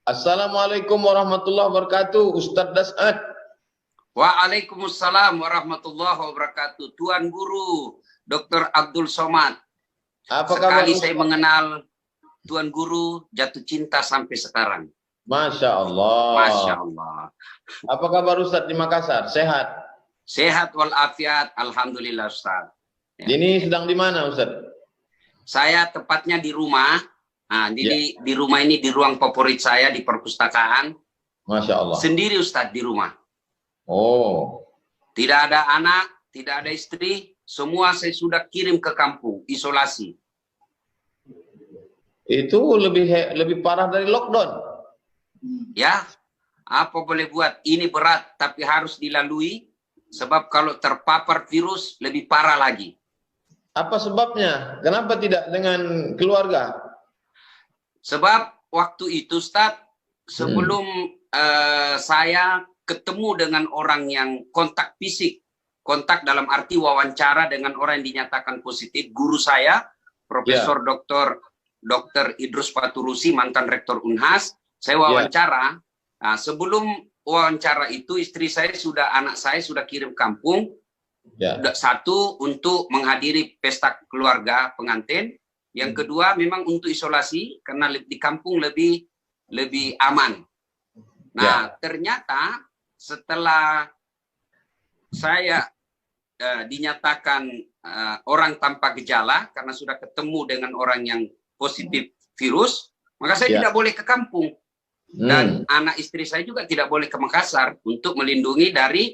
Assalamualaikum warahmatullahi wabarakatuh, Ustadz Das'ad. Waalaikumsalam warahmatullahi wabarakatuh. Tuan Guru Dr. Abdul Somad. Apa kabar? Sekali saya mengenal Tuan Guru, jatuh cinta sampai sekarang. Masya Allah. Masya Allah. Apa kabar Ustadz di Makassar? Sehat? Sehat walafiat, alhamdulillah Ustadz. Ya. Ini sedang di mana Ustadz? Saya tepatnya di rumah. Nah, jadi di rumah ini di ruang favorit saya di perpustakaan. Masya Allah. Sendiri Ustadz di rumah. Oh. Tidak ada anak, tidak ada istri. Semua saya sudah kirim ke kampung, isolasi. Itu lebih parah dari lockdown. Ya, apa boleh buat? Ini berat, tapi harus dilalui. Sebab kalau terpapar virus, lebih parah lagi. Apa sebabnya? Kenapa tidak dengan keluarga? Sebab waktu itu, Ustadz, sebelum saya ketemu dengan orang yang kontak fisik, kontak dalam arti wawancara dengan orang yang dinyatakan positif, guru saya, Profesor Dr. Idrus Paturusi, mantan Rektor Unhas, saya wawancara. Nah, sebelum wawancara itu, anak saya sudah kirim kampung. Satu, untuk menghadiri pesta keluarga pengantin. Yang kedua, memang untuk isolasi, karena di kampung lebih aman. Nah, ternyata setelah saya dinyatakan orang tanpa gejala, karena sudah ketemu dengan orang yang positif virus, maka saya tidak boleh ke kampung. Dan anak istri saya juga tidak boleh ke Makassar untuk melindungi dari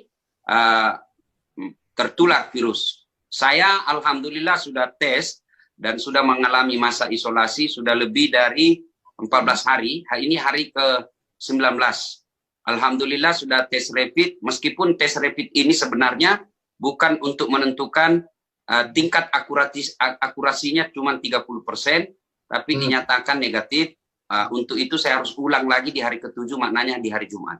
tertular virus. Saya alhamdulillah sudah tes dan sudah mengalami masa isolasi sudah lebih dari 14 hari. Ini hari ke-19. Alhamdulillah sudah tes rapid, meskipun tes rapid ini sebenarnya bukan untuk menentukan tingkat akurasinya cuma 30%, tapi dinyatakan negatif. Untuk itu saya harus ulang lagi di hari ke-7, maknanya di hari Jumat.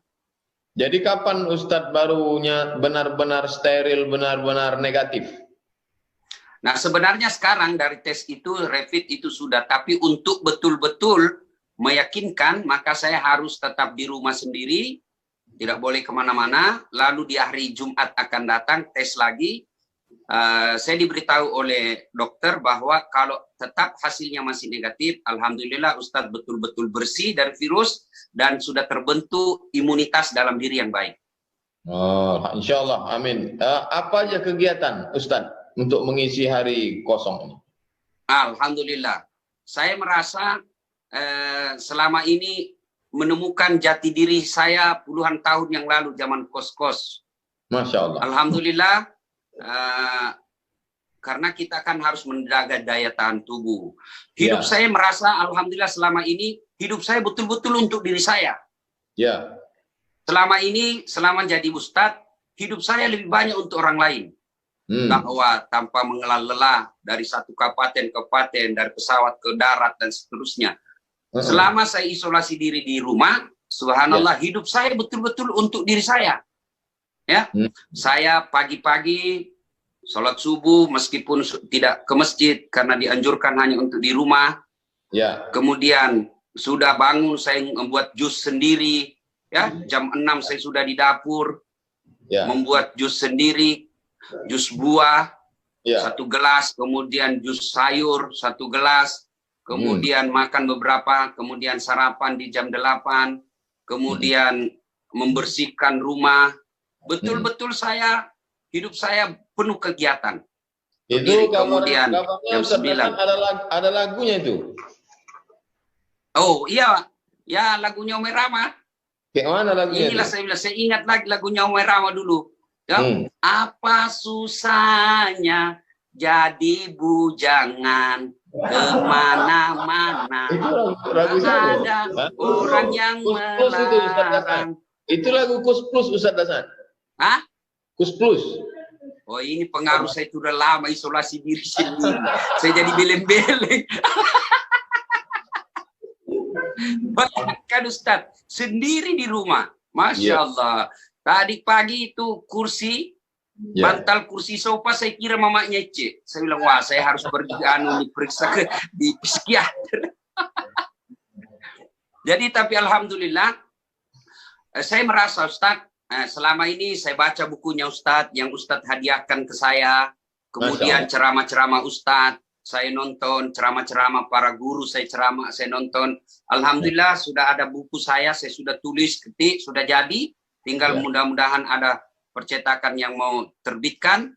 Jadi kapan Ustadz barunya benar-benar steril, benar-benar negatif? Nah, sebenarnya sekarang dari tes itu, rapid itu sudah, tapi untuk betul-betul meyakinkan, maka saya harus tetap di rumah sendiri, tidak boleh kemana-mana, lalu di hari Jumat akan datang, tes lagi. Saya diberitahu oleh dokter bahwa kalau tetap hasilnya masih negatif, alhamdulillah Ustadz betul-betul bersih dari virus dan sudah terbentuk imunitas dalam diri yang baik. Oh, insya Allah, amin. Apa aja kegiatan Ustadz untuk mengisi hari kosong ini? Alhamdulillah, saya merasa selama ini menemukan jati diri saya puluhan tahun yang lalu zaman kos-kos. Masya Allah. Alhamdulillah. Karena kita kan harus menjaga daya tahan tubuh. Hidup saya merasa alhamdulillah selama ini hidup saya betul-betul untuk diri saya. Selama ini, selama jadi ustadz, hidup saya lebih banyak untuk orang lain. Dakwah tanpa mengenal lelah dari satu kabupaten ke kabupaten, dari pesawat ke darat dan seterusnya. Selama saya isolasi diri di rumah, subhanallah, hidup saya betul-betul untuk diri saya. Saya pagi-pagi sholat subuh meskipun tidak ke masjid karena dianjurkan hanya untuk di rumah. Kemudian sudah bangun saya membuat jus sendiri. Jam 6 saya sudah di dapur membuat jus sendiri, jus buah 1 gelas, kemudian jus sayur 1 gelas, kemudian makan beberapa, kemudian sarapan di jam 8, kemudian membersihkan rumah. Betul-betul hidup saya penuh kegiatan. Itu kemudian jam 9 ada lagunya itu. Oh iya, ya lagunya Umar Rama. Kayak mana lagunya? Inilah saya ingat lagi lagunya Umar Rama dulu. Apa susahnya jadi bujangan kemana-mana, ada orang yang melarang. Itu lagu Kus Plus Ustadz Hasan. Hah? Kus Plus. Oh, ini pengaruh saya sudah lama isolasi diri sendiri. Saya jadi beleng-beleng. Bahkan Ustadz sendiri di rumah, masya Allah. Tadi pagi itu kursi, bantal kursi sofa saya kira mamanya Cek. Saya bilang wah saya harus pergi diperiksa di psikiater. Jadi tapi alhamdulillah saya merasa Ustadz, selama ini saya baca bukunya Ustadz yang Ustadz hadiahkan ke saya, kemudian ceramah-ceramah Ustadz saya nonton, ceramah-ceramah para guru saya ceramah, saya nonton. Alhamdulillah sudah ada buku saya sudah tulis, ketik, sudah jadi. Tinggal mudah-mudahan ada percetakan yang mau terbitkan.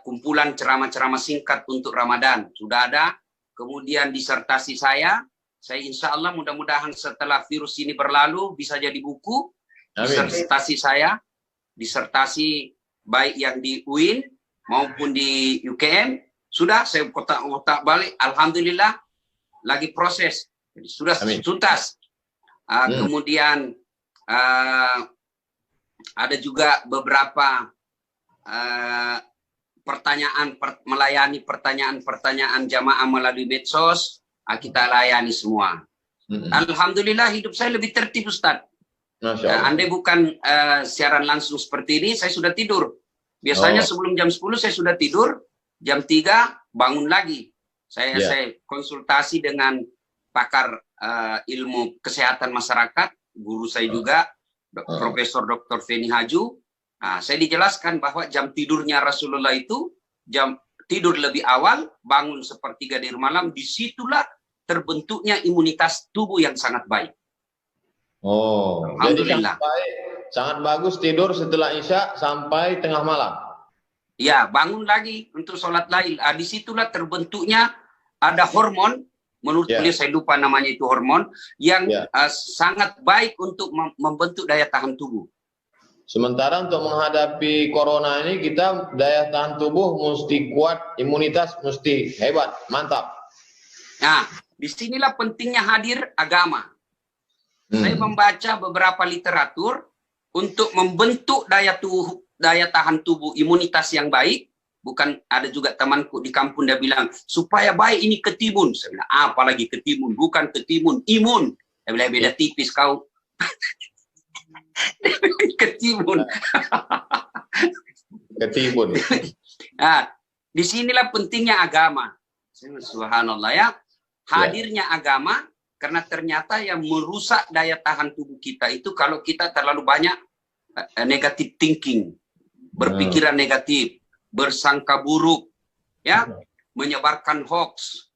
Kumpulan ceramah-ceramah singkat untuk Ramadan sudah ada. Kemudian disertasi saya insya Allah mudah-mudahan setelah virus ini berlalu bisa jadi buku. Disertasi saya, disertasi baik yang di UIN maupun di UKM. Sudah saya kotak balik, alhamdulillah lagi proses, jadi sudah tuntas. Kemudian ada juga beberapa pertanyaan, melayani pertanyaan jamaah melalui medsos, kita layani semua. Alhamdulillah hidup saya lebih tertib Ustadz. Andai bukan siaran langsung seperti ini, saya sudah tidur. Biasanya sebelum jam 10 saya sudah tidur. Jam 3 bangun lagi. Saya konsultasi dengan pakar ilmu kesehatan masyarakat, guru saya juga, Profesor Dr. Feni Haju. Saya dijelaskan bahwa jam tidurnya Rasulullah itu jam tidur lebih awal, bangun sepertiga dari malam, disitulah terbentuknya imunitas tubuh yang sangat baik. Alhamdulillah. Jadi sangat bagus tidur setelah Isya sampai tengah malam. Ya, bangun lagi untuk sholat lail. Disitulah terbentuknya ada hormon, menurut beliau saya lupa namanya itu hormon, yang sangat baik untuk membentuk daya tahan tubuh. Sementara untuk menghadapi corona ini kita daya tahan tubuh mesti kuat, imunitas mesti hebat, mantap. Nah, disinilah pentingnya hadir agama. Saya membaca beberapa literatur untuk membentuk daya tahan tubuh, imunitas yang baik. Bukan, ada juga temanku di kampung dia bilang supaya baik ini ketimun. Saya bilang apalagi ketimun, bukan ketimun, imun. Dia bilang beda tipis kau. Ketimun. Ketimun. Nah, disinilah pentingnya agama. Subhanallah ya, hadirnya agama, karena ternyata yang merusak daya tahan tubuh kita itu kalau kita terlalu banyak negative thinking, berpikiran negatif, bersangka buruk, ya, menyebarkan hoax,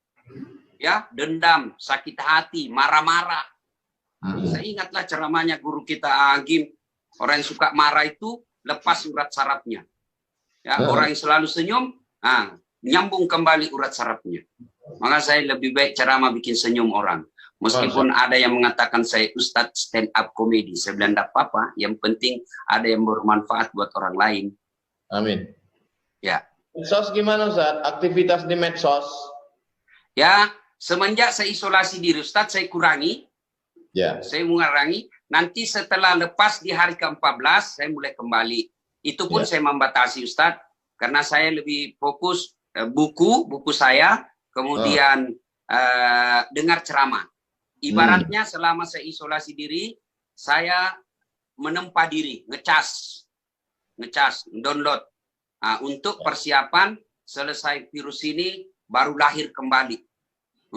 ya, dendam, sakit hati, marah-marah. Saya ingatlah ceramahnya guru kita Agim, orang yang suka marah itu lepas urat sarafnya. Ya, orang yang selalu senyum, nyambung kembali urat sarafnya. Maka saya lebih baik ceramah bikin senyum orang. Meskipun ada yang mengatakan saya Ustadz stand up komedi, saya bilang tidak apa-apa. Yang penting ada yang bermanfaat buat orang lain. Amin. Ya. Medsos gimana Ustadz? Aktivitas di medsos? Ya, semenjak saya isolasi diri Ustadz, saya kurangi. Ya. Saya mengurangi. Nanti setelah lepas di hari ke-14, saya mulai kembali. Itu pun saya membatasi Ustadz, karena saya lebih fokus buku saya, kemudian dengar ceramah. Ibaratnya selama saya isolasi diri, saya menempa diri, ngecas, download. Untuk persiapan selesai virus ini, baru lahir kembali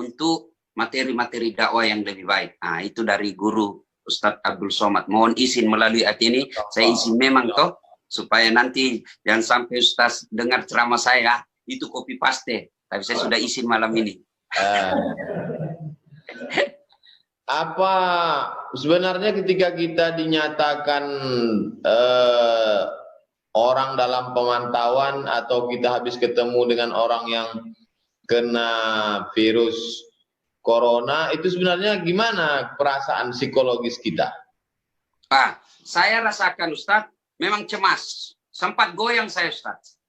untuk materi-materi dakwah yang lebih baik. Itu dari guru Ustadz Abdul Somad. Mohon izin melalui hati ini, saya izin memang toh, supaya nanti jangan sampai Ustadz dengar ceramah saya, itu copy paste. Tapi saya sudah izin malam ini. Apa sebenarnya ketika kita dinyatakan orang dalam pemantauan atau kita habis ketemu dengan orang yang kena virus corona, itu sebenarnya gimana perasaan psikologis kita? Saya rasakan Ustadz memang cemas, sempat goyang saya Ustadz.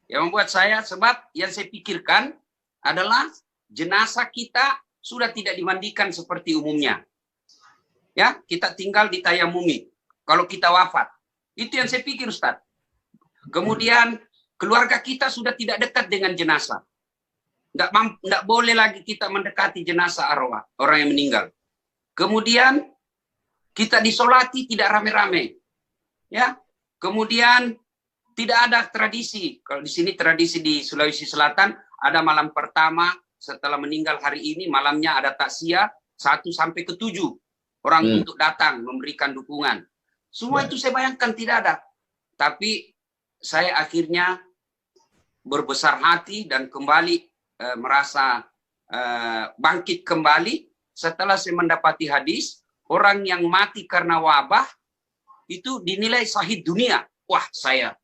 Yang membuat saya, sebab yang saya pikirkan adalah jenazah kita sudah tidak dimandikan seperti umumnya. Ya, kita tinggal di tayamumi kalau kita wafat. Itu yang saya pikir Ustaz. Kemudian keluarga kita sudah tidak dekat dengan jenazah. Nggak boleh lagi kita mendekati jenazah arwah orang yang meninggal. Kemudian kita disolati tidak rame-rame. Ya. Kemudian tidak ada tradisi. Kalau di sini tradisi di Sulawesi Selatan ada malam pertama setelah meninggal hari ini, malamnya ada takziah 1 sampai ke 7. orang untuk datang memberikan dukungan. Semua itu saya bayangkan tidak ada. Tapi saya akhirnya berbesar hati dan kembali merasa bangkit kembali setelah saya mendapati hadis, orang yang mati karena wabah itu dinilai syahid dunia. Wah, saya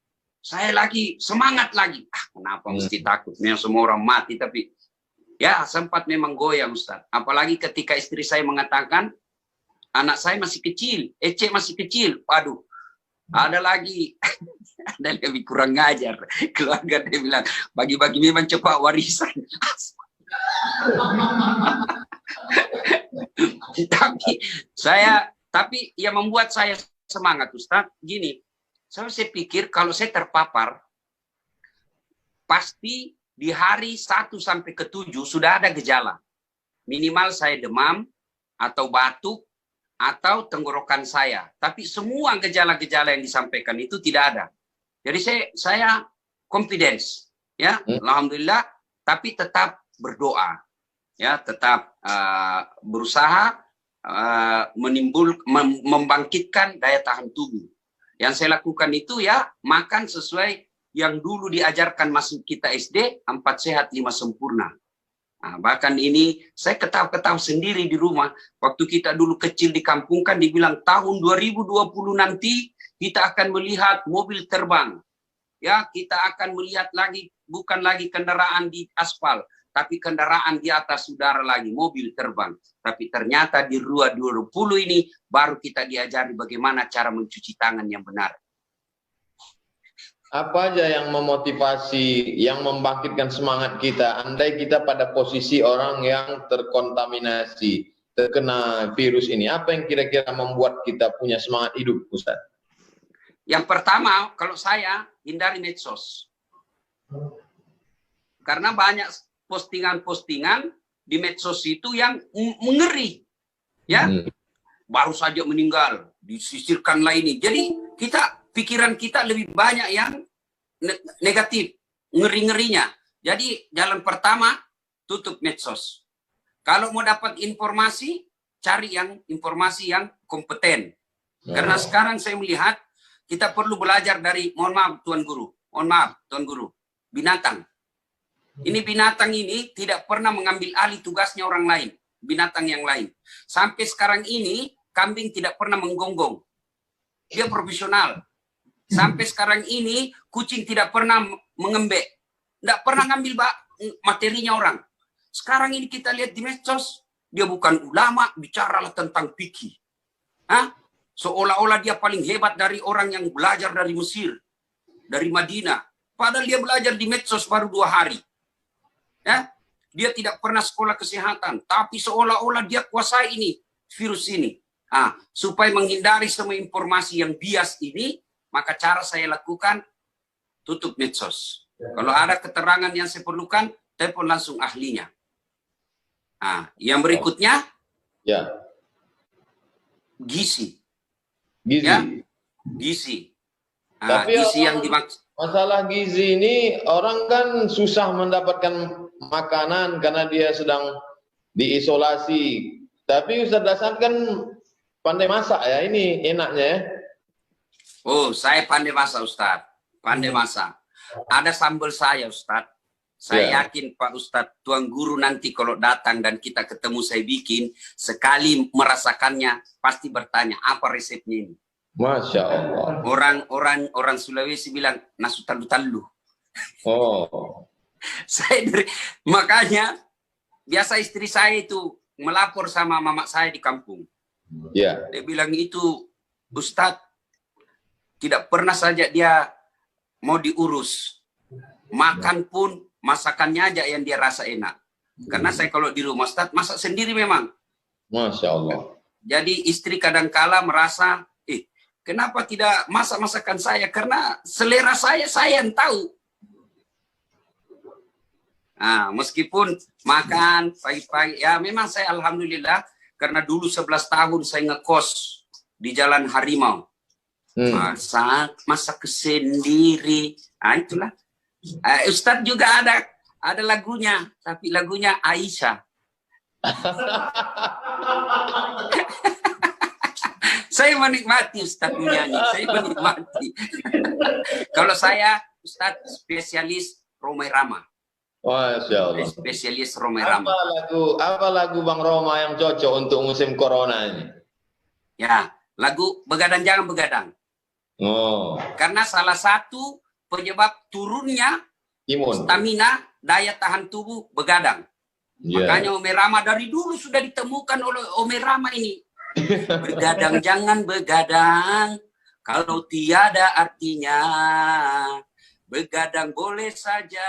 lagi semangat lagi. Kenapa mesti takut? Memang semua orang mati, tapi ya sempat memang goyang, Ustaz. Apalagi ketika istri saya mengatakan, anak saya masih kecil, Ece masih kecil. Waduh, ada lagi, ada lebih kurang ngajar. Keluarga dia bilang, bagi-bagi memang cepat warisan. Tapi yang membuat saya semangat, Ustaz, gini, saya pikir kalau saya terpapar, pasti di hari 1 sampai ke 7 sudah ada gejala. Minimal saya demam, atau batuk, atau tenggorokan saya. Tapi semua gejala-gejala yang disampaikan itu tidak ada. Jadi saya confidence, ya, alhamdulillah. Tapi tetap berdoa, ya, tetap berusaha membangkitkan daya tahan tubuh. Yang saya lakukan itu ya makan sesuai yang dulu diajarkan masuk kita SD, 4 sehat 5 sempurna. Nah, bahkan ini saya ketawa-ketawa sendiri di rumah. Waktu kita dulu kecil di kampung kan dibilang tahun 2020 nanti kita akan melihat mobil terbang. Ya, kita akan melihat lagi bukan lagi kendaraan di aspal, tapi kendaraan di atas udara lagi, mobil terbang. Tapi ternyata di 2020 ini baru kita diajari bagaimana cara mencuci tangan yang benar. Apa aja yang memotivasi, yang membangkitkan semangat kita, andai kita pada posisi orang yang terkontaminasi, terkena virus ini, apa yang kira-kira membuat kita punya semangat hidup, Ustaz? Yang pertama, kalau saya hindari medsos. Karena banyak postingan-postingan di medsos itu yang mengeri. Ya, baru saja meninggal, disisirkanlah ini. Jadi pikiran kita lebih banyak yang negatif, ngeri-ngerinya. Jadi jalan pertama, tutup medsos. Kalau mau dapat informasi, cari informasi yang kompeten. Karena sekarang saya melihat, kita perlu belajar dari, mohon maaf Tuan Guru, binatang. Ini binatang ini tidak pernah mengambil alih tugasnya orang lain, binatang yang lain. Sampai sekarang ini, kambing tidak pernah menggonggong. Dia profesional. Sampai sekarang ini kucing tidak pernah mengembek, tidak pernah ngambil materinya orang. Sekarang ini kita lihat di medsos, dia bukan ulama, bicaralah tentang fikih. Seolah-olah dia paling hebat dari orang yang belajar dari Mesir, dari Madinah. Padahal dia belajar di medsos baru 2 hari. Ya, dia tidak pernah sekolah kesehatan, tapi seolah-olah dia kuasai ini virus ini. Supaya menghindari semua informasi yang bias ini, maka cara saya lakukan, tutup medsos. Kalau ada keterangan yang saya perlukan, telepon langsung ahlinya. Yang berikutnya, gizi. Ya, gizi. Tapi gizi yang dimaksud. Masalah gizi ini, orang kan susah mendapatkan makanan karena dia sedang diisolasi. Tapi Ustaz Dasar kan pandai masak ya, ini enaknya ya. Oh, saya pandai masak, Ustaz. Pandai masak. Ada sambal saya, Ustaz. Saya yakin Pak Ustadz, Tuan Guru nanti kalau datang dan kita ketemu saya bikin, sekali merasakannya pasti bertanya apa resepnya ini. Masya Allah. Orang Sulawesi bilang nasu talu-talu. Oh. Makanya biasa istri saya itu melapor sama mama saya di kampung. Dia bilang itu Ustadz tidak pernah saja dia mau diurus. Makan pun masakannya aja yang dia rasa enak. Karena saya kalau di rumah Ustadz masak sendiri memang. Masya Allah. Jadi istri kadangkala merasa, kenapa tidak masak masakan saya? Karena selera saya yang tahu. Meskipun makan pagi-pagi, ya memang saya alhamdulillah karena dulu 11 tahun saya ngekos di Jalan Harimau. Masak sendiri. Itulah. Ustadz juga ada lagunya, tapi lagunya Aisyah. Saya menikmati Ustadz menyanyi, saya menikmati. Kalau saya Ustadz spesialis Roma Irama. Masya Allah. Spesialis Roma Irama. Apa lagu Bang Roma yang cocok untuk musim corona ini? Ya, lagu Begadang Jangan Begadang. Oh. Karena salah satu penyebab turunnya imun, stamina, daya tahan tubuh begadang. Yeah. Makanya Ome Rama dari dulu sudah ditemukan oleh Ome Rama ini. Begadang jangan begadang, kalau tiada artinya. Begadang boleh saja,